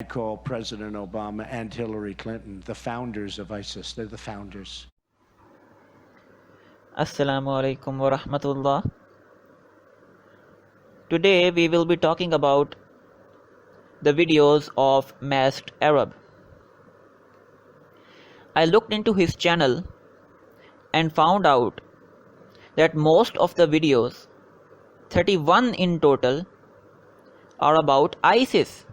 call President Obama and Hillary Clinton the founders of ISIS. They're the founders. Assalamu alaikum wa rahmatullah. Today we will be talking about the videos of Masked Arab. I looked into his channel and found out that most of the videos, 31 in total, are about ISIS.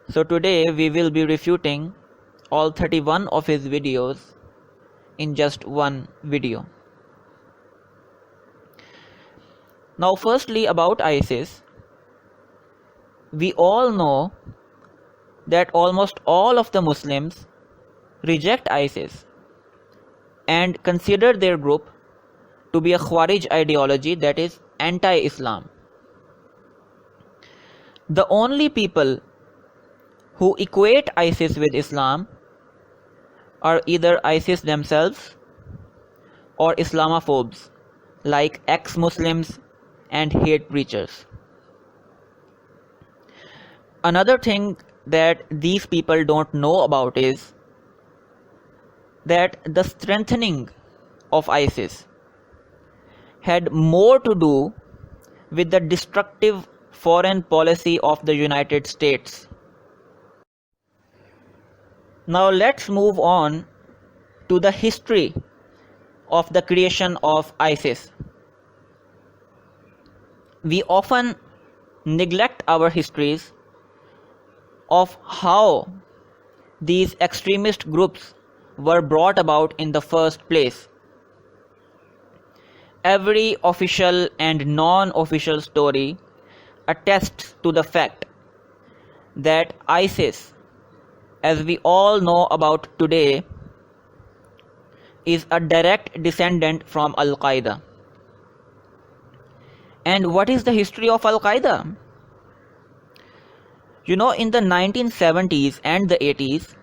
So today we will be refuting all 31 of his videos in just one video. Now firstly about ISIS, we all know that almost all of the Muslims reject ISIS and consider their group to be a Khawarij ideology, that is anti-Islam. The only people who equate ISIS with Islam are either ISIS themselves or Islamophobes like ex-Muslims and hate preachers. Another thing that these people don't know about is that the strengthening of ISIS had more to do with the destructive foreign policy of the United States. Now let's move on to the history of the creation of ISIS. We often neglect our histories of how these extremist groups were brought about in the first place. Every official and non-official story attests to the fact that ISIS, as we all know about today, is a direct descendant from Al-Qaeda. And what is the history of Al-Qaeda? You know, in the 1970s and the 80s,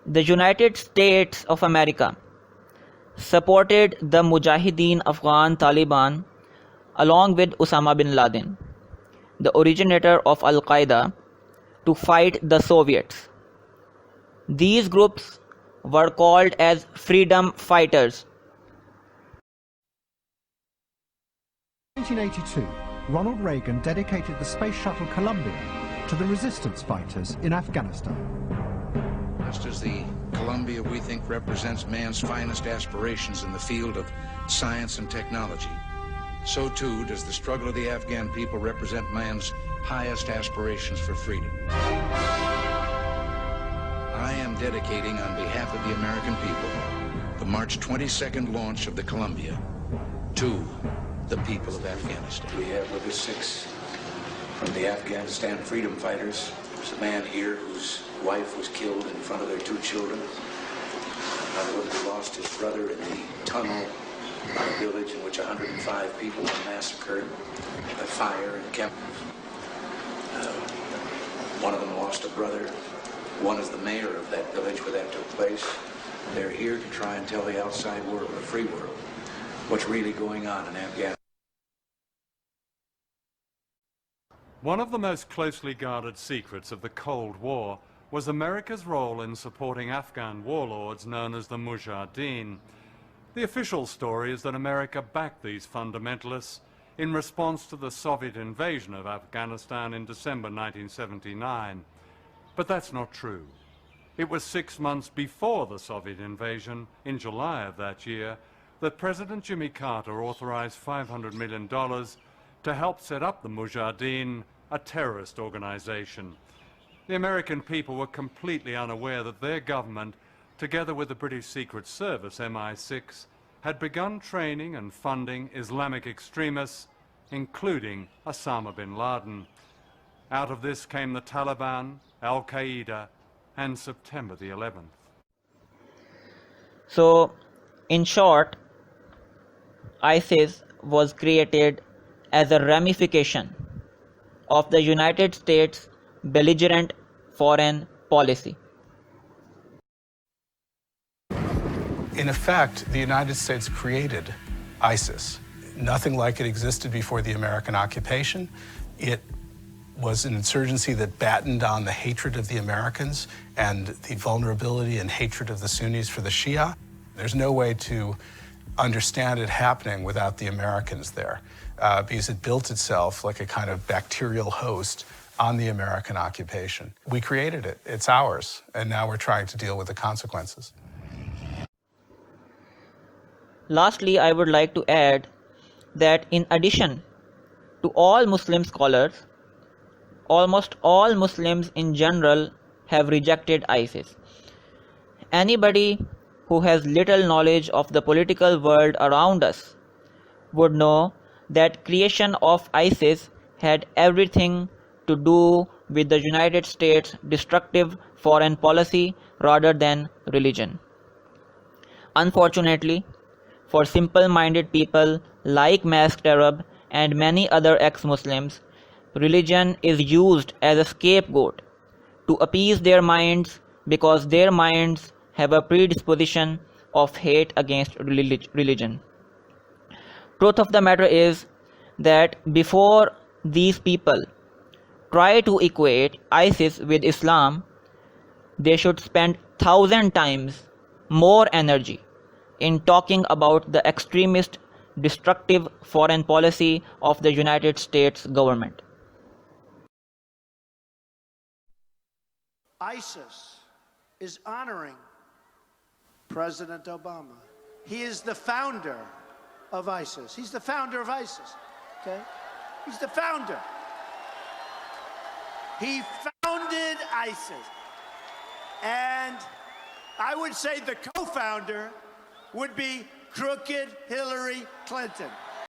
the United States of America supported the Mujahideen Afghan Taliban along with Osama bin Laden, the originator of Al-Qaeda, to fight the Soviets. These groups were called as freedom fighters. In 1982, Ronald Reagan dedicated the space shuttle Columbia to the resistance fighters in Afghanistan. Just as the Columbia, we think, represents man's finest aspirations in the field of science and technology, so too does the struggle of the Afghan people represent man's highest aspirations for freedom. I am dedicating on behalf of the American people the March 22nd launch of the Columbia to the people of Afghanistan. We have with us 6 from the Afghanistan freedom fighters. There's a man here whose wife was killed in front of their 2 children. Another one who lost his brother in the tunnel in a village in which 105 people were massacred by fire and chemicals. One of them lost a brother. One is the mayor of that village where that took place. They're here to try and tell the outside world, the free world, what's really going on in Afghanistan. One of the most closely guarded secrets of the Cold War was America's role in supporting Afghan warlords known as the Mujahideen. The official story is that America backed these fundamentalists in response to the Soviet invasion of Afghanistan in December 1979. But that's not true. It was 6 months before the Soviet invasion, in July of that year, that President Jimmy Carter authorized $500 million to help set up the Mujahideen, a terrorist organization. The American people were completely unaware that their government, together with the British Secret Service, MI6, had begun training and funding Islamic extremists, including Osama bin Laden. Out of this came the Taliban, Al-Qaeda, and September the 11th. So, in short, ISIS was created as a ramification of the United States' belligerent foreign policy. In effect, the United States created ISIS. Nothing like it existed before the American occupation. It was an insurgency that battened on the hatred of the Americans and the vulnerability and hatred of the Sunnis for the Shia. There's no way to understand it happening without the Americans there, because it built itself like a kind of bacterial host on the American occupation. We created it, it's ours, and now we're trying to deal with the consequences. Lastly, I would like to add that in addition to all Muslim scholars, almost all Muslims in general have rejected ISIS. Anybody who has little knowledge of the political world around us would know that creation of ISIS had everything to do with the United States' destructive foreign policy rather than religion. Unfortunately, for simple-minded people like Masked Arab and many other ex-Muslims, religion is used as a scapegoat to appease their minds because their minds have a predisposition of hate against religion. Truth of the matter is that before these people try to equate ISIS with Islam, they should spend 1,000 times more energy in talking about the extremist, destructive foreign policy of the United States government. ISIS is honoring President Obama. He is the founder of ISIS. He's the founder of ISIS, okay? He's the founder. He founded ISIS. And I would say the co-founder would be crooked Hillary Clinton.